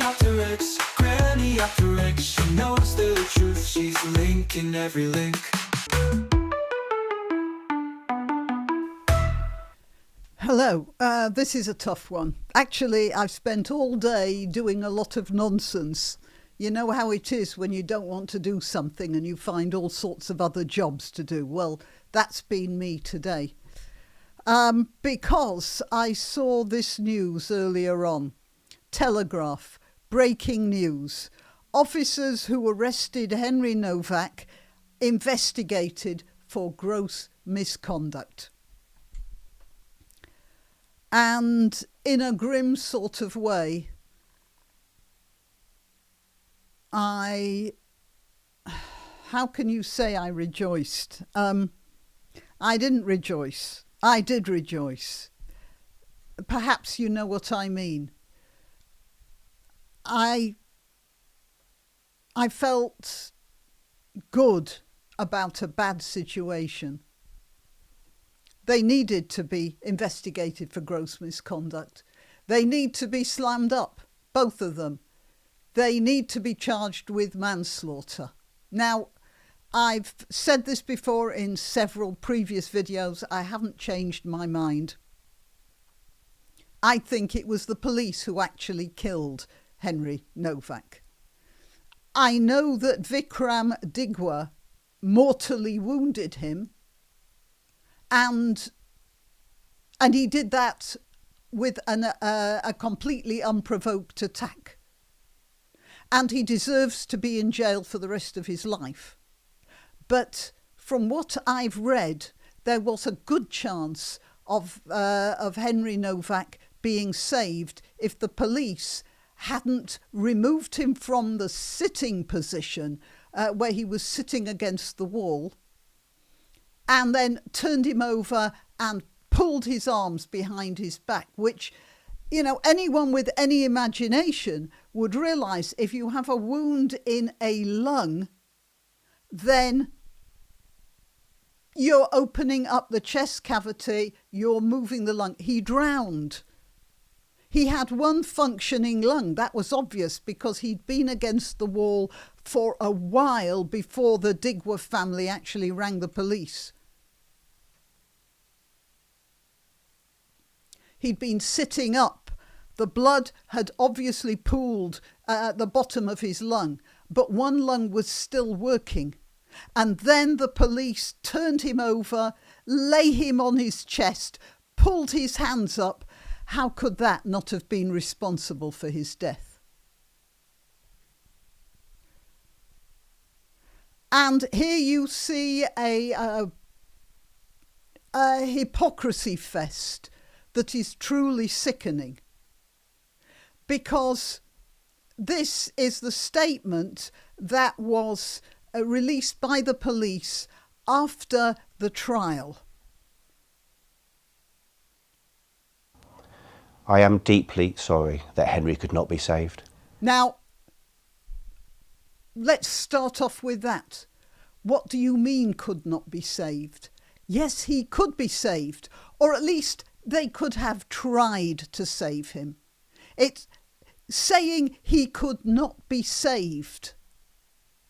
granniopteryx, granniopteryx. She knows the truth, she's linking every link. Hello, this is a tough one. Actually, I've spent all day doing a lot of nonsense. You know how it is when you don't want to do something and you find all sorts of other jobs to do. Well, that's been me today. Because I saw this news earlier on. Telegraph, breaking news. Officers who arrested Henry Nowak investigated for gross misconduct. And in a grim sort of way, how can you say I rejoiced? I didn't rejoice. I did rejoice. Perhaps you know what I mean. I felt good about a bad situation. They needed to be investigated for gross misconduct. They need to be slammed up, both of them. They need to be charged with manslaughter. Now, I've said this before in several previous videos. I haven't changed my mind. I think it was the police who actually killed Henry Nowak. I know that Vikram Digwa mortally wounded him. And he did that with a completely unprovoked attack. And he deserves to be in jail for the rest of his life. But from what I've read, there was a good chance of Henry Nowak being saved if the police hadn't removed him from the sitting position where he was sitting against the wall, and then turned him over and pulled his arms behind his back, which, you know, anyone with any imagination would realise if you have a wound in a lung, then you're opening up the chest cavity, you're moving the lung. He drowned. He had one functioning lung. That was obvious because he'd been against the wall for a while before the Digwa family actually rang the police. He'd been sitting up. The blood had obviously pooled at the bottom of his lung, but one lung was still working. And then the police turned him over, lay him on his chest, pulled his hands up. How could that not have been responsible for his death? And here you see a hypocrisy fest that is truly sickening. Because this is the statement that was released by the police after the trial. I am deeply sorry that Henry could not be saved. Now, let's start off with that. What do you mean could not be saved? Yes, he could be saved, or at least they could have tried to save him. It's saying he could not be saved.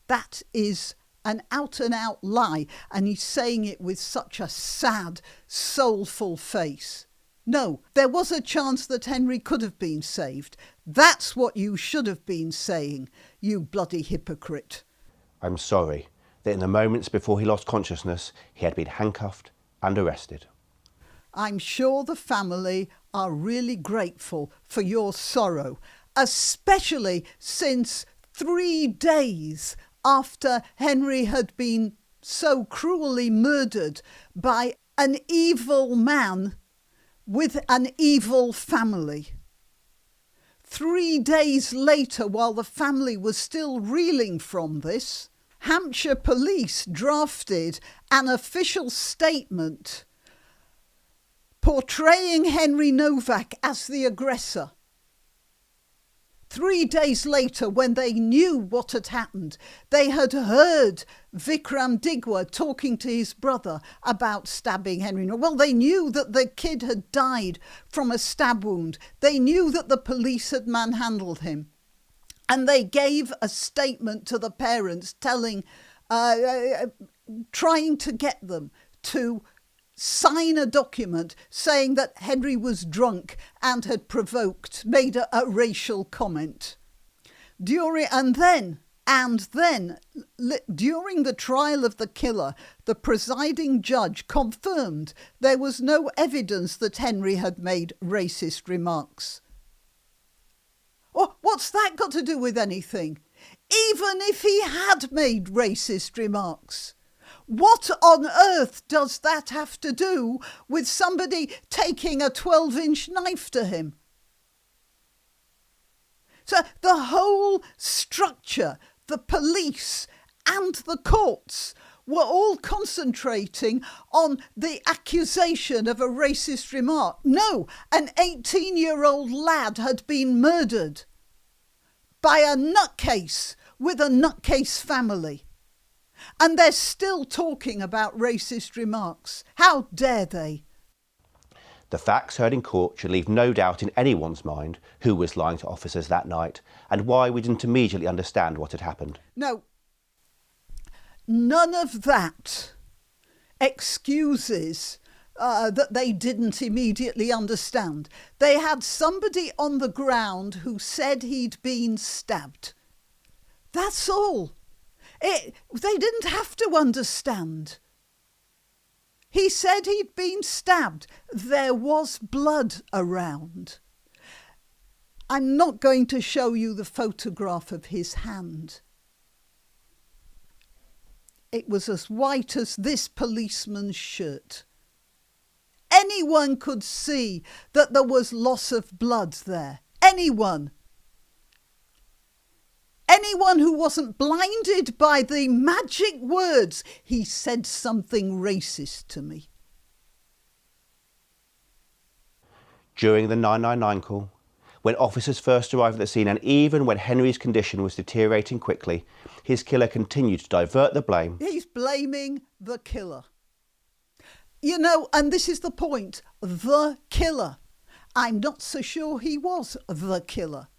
That is an out-and-out lie, and he's saying it with such a sad, soulful face. No, there was a chance that Henry could have been saved. That's what you should have been saying, you bloody hypocrite. I'm sorry that in the moments before he lost consciousness, he had been handcuffed and arrested. I'm sure the family are really grateful for your sorrow, especially since 3 days after Henry had been so cruelly murdered by an evil man with an evil family. 3 days later, while the family was still reeling from this, Hampshire police drafted an official statement portraying Henry Nowak as the aggressor. 3 days later, when they knew what had happened, they had heard Vikram Digwa talking to his brother about stabbing Henry. Well, they knew that the kid had died from a stab wound. They knew that the police had manhandled him. And they gave a statement to the parents trying to get them to sign a document saying that Henry was drunk and had made a racial comment. During the trial of the killer, the presiding judge confirmed there was no evidence that Henry had made racist remarks. What's that got to do with anything? Even if he had made racist remarks, what on earth does that have to do with somebody taking a 12-inch knife to him? So the whole structure, the police and the courts were all concentrating on the accusation of a racist remark. No, an 18-year-old lad had been murdered by a nutcase with a nutcase family. And they're still talking about racist remarks. How dare they? The facts heard in court should leave no doubt in anyone's mind who was lying to officers that night and why we didn't immediately understand what had happened. No, none of that excuses that they didn't immediately understand. They had somebody on the ground who said he'd been stabbed. That's all. They didn't have to understand. He said he'd been stabbed. There was blood around. I'm not going to show you the photograph of his hand. It was as white as this policeman's shirt. Anyone could see that there was loss of blood there. Anyone. Anyone who wasn't blinded by the magic words, "He said something racist to me." During the 999 call, when officers first arrived at the scene and even when Henry's condition was deteriorating quickly, his killer continued to divert the blame. He's blaming the killer. You know, and this is the point, the killer. I'm not so sure he was the killer.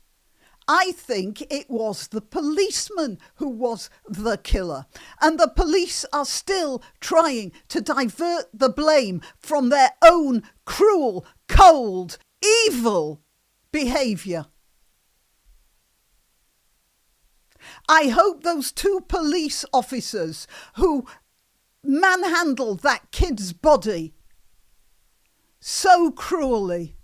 I think it was the policeman who was the killer. And the police are still trying to divert the blame from their own cruel, cold, evil behaviour. I hope those two police officers who manhandled that kid's body so cruelly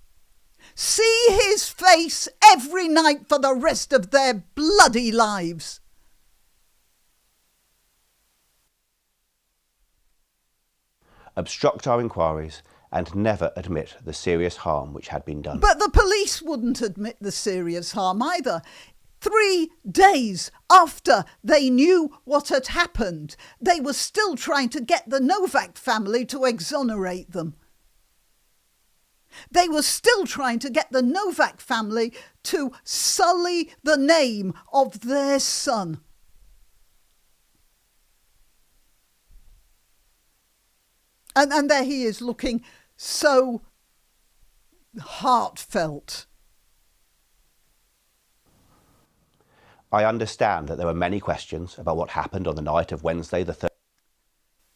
see his face every night for the rest of their bloody lives. Obstruct our inquiries and never admit the serious harm which had been done. But the police wouldn't admit the serious harm either. 3 days after they knew what had happened, they were still trying to get the Nowak family to exonerate them. They were still trying to get the Nowak family to sully the name of their son. And there he is, looking so heartfelt. I understand that there were many questions about what happened on the night of Wednesday the 3rd.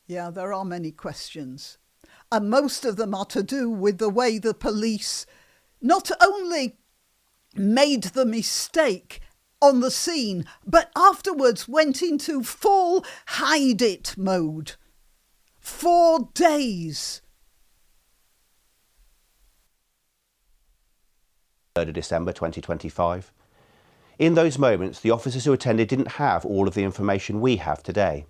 Yeah, there are many questions. And most of them are to do with the way the police not only made the mistake on the scene, but afterwards went into full hide-it mode. 4 days. 3rd of December 2025. In those moments, the officers who attended didn't have all of the information we have today.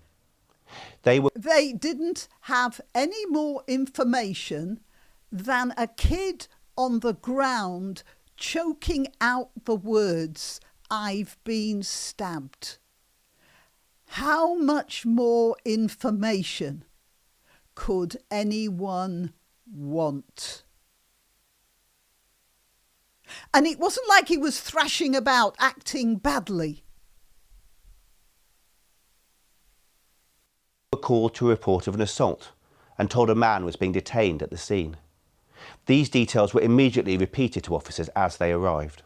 They didn't have any more information than a kid on the ground choking out the words, "I've been stabbed." How much more information could anyone want? And it wasn't like he was thrashing about, acting badly. Were called to a report of an assault and told a man was being detained at the scene. These details were immediately repeated to officers as they arrived.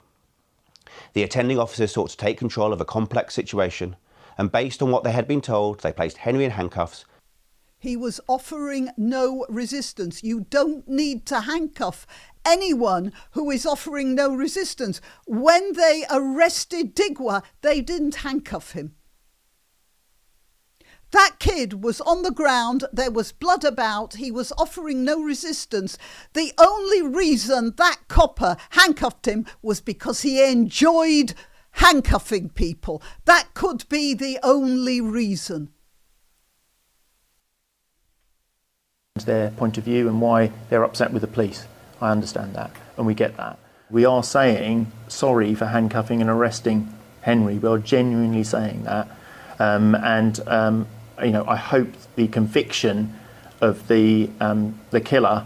The attending officers sought to take control of a complex situation, and based on what they had been told, they placed Henry in handcuffs. He was offering no resistance. You don't need to handcuff anyone who is offering no resistance. When they arrested Digwa, they didn't handcuff him. That kid was on the ground, there was blood about, he was offering no resistance. The only reason that copper handcuffed him was because he enjoyed handcuffing people. That could be the only reason. Their point of view and why they're upset with the police. I understand that, and we get that. We are saying sorry for handcuffing and arresting Henry. We are genuinely saying that, I hope the conviction of the killer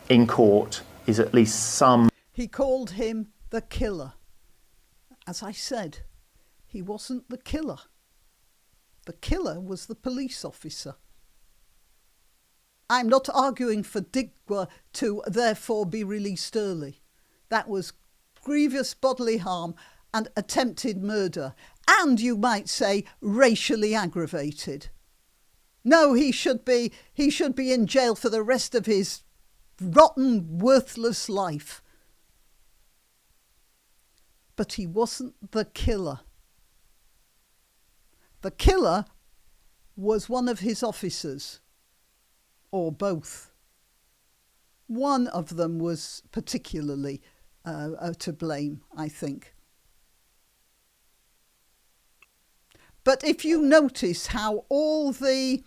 in court is at least some. He called him the killer. As I said, he wasn't the killer. The killer was the police officer. I'm not arguing for Digwa to therefore be released early. That was grievous bodily harm and attempted murder, and you might say racially aggravated. No, he should be in jail for the rest of his rotten, worthless life. But he wasn't the killer. The killer was one of his officers. Or both. One of them was particularly to blame, I think. But if you notice how all the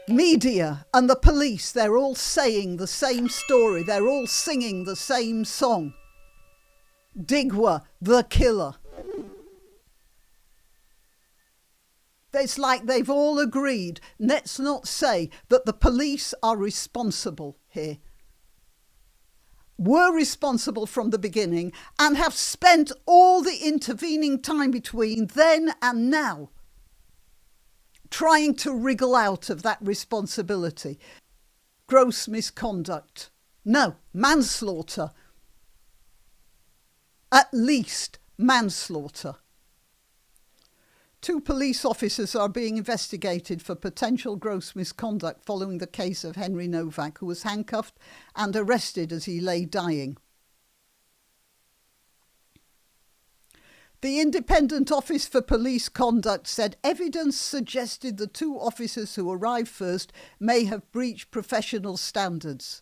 media and the police, they're all saying the same story, they're all singing the same song. Digwa, the killer. It's like they've all agreed, let's not say that the police are responsible here. Were responsible from the beginning and have spent all the intervening time between then and now trying to wriggle out of that responsibility. Gross misconduct. No, manslaughter. At least manslaughter. 2 police officers are being investigated for potential gross misconduct following the case of Henry Nowak, who was handcuffed and arrested as he lay dying. The Independent Office for Police Conduct said evidence suggested the 2 officers who arrived first may have breached professional standards.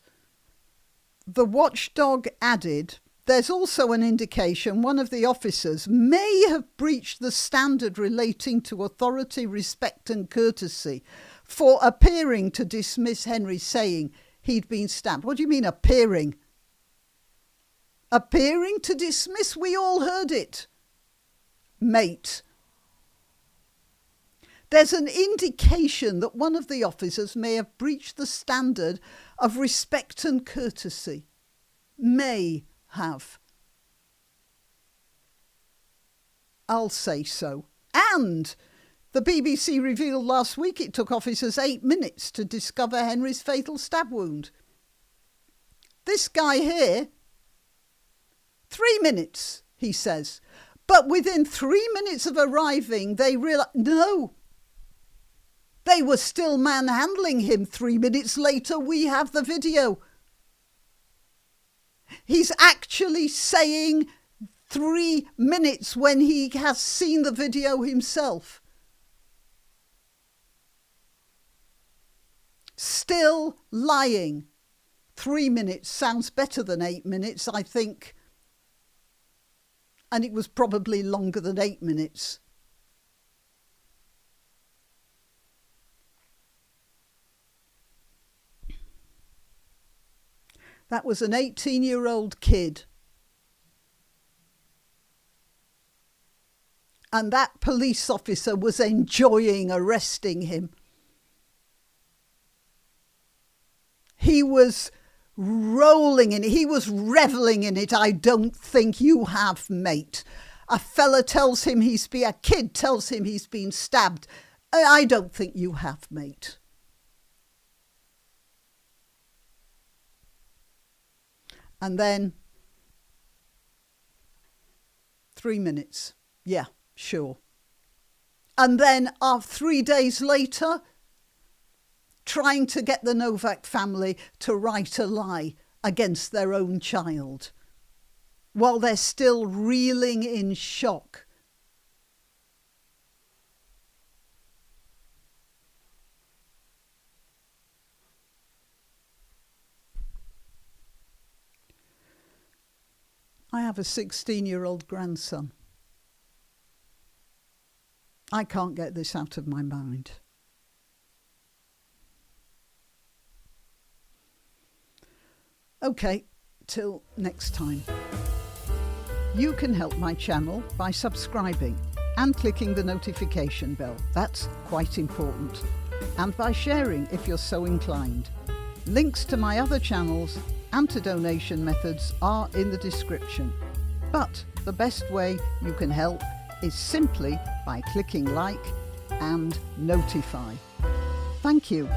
The Watchdog added, there's also an indication one of the officers may have breached the standard relating to authority, respect and courtesy for appearing to dismiss Henry, saying he'd been stabbed. What do you mean appearing? Appearing to dismiss? We all heard it. Mate. There's an indication that one of the officers may have breached the standard of respect and courtesy. May have. I'll say so. And the BBC revealed last week it took officers 8 minutes to discover Henry's fatal stab wound. This guy here, 3 minutes, he says. But within 3 minutes of arriving, they realised, no. They were still manhandling him 3 minutes later. We have the video. He's actually saying 3 minutes when he has seen the video himself. Still lying. 3 minutes sounds better than 8 minutes, I think. And it was probably longer than 8 minutes. That was an 18-year-old kid. And that police officer was enjoying arresting him. He was rolling in it. He was reveling in it. I don't think you have, mate. A kid tells him he's been stabbed. I don't think you have, mate. And then 3 minutes. Yeah, sure. And then 3 days later, trying to get the Nowak family to write a lie against their own child while they're still reeling in shock. I have a 16-year-old grandson. I can't get this out of my mind. Okay, till next time. You can help my channel by subscribing and clicking the notification bell. That's quite important. And by sharing if you're so inclined. Links to my other channels and to donation methods are in the description. But the best way you can help is simply by clicking like and notify. Thank you.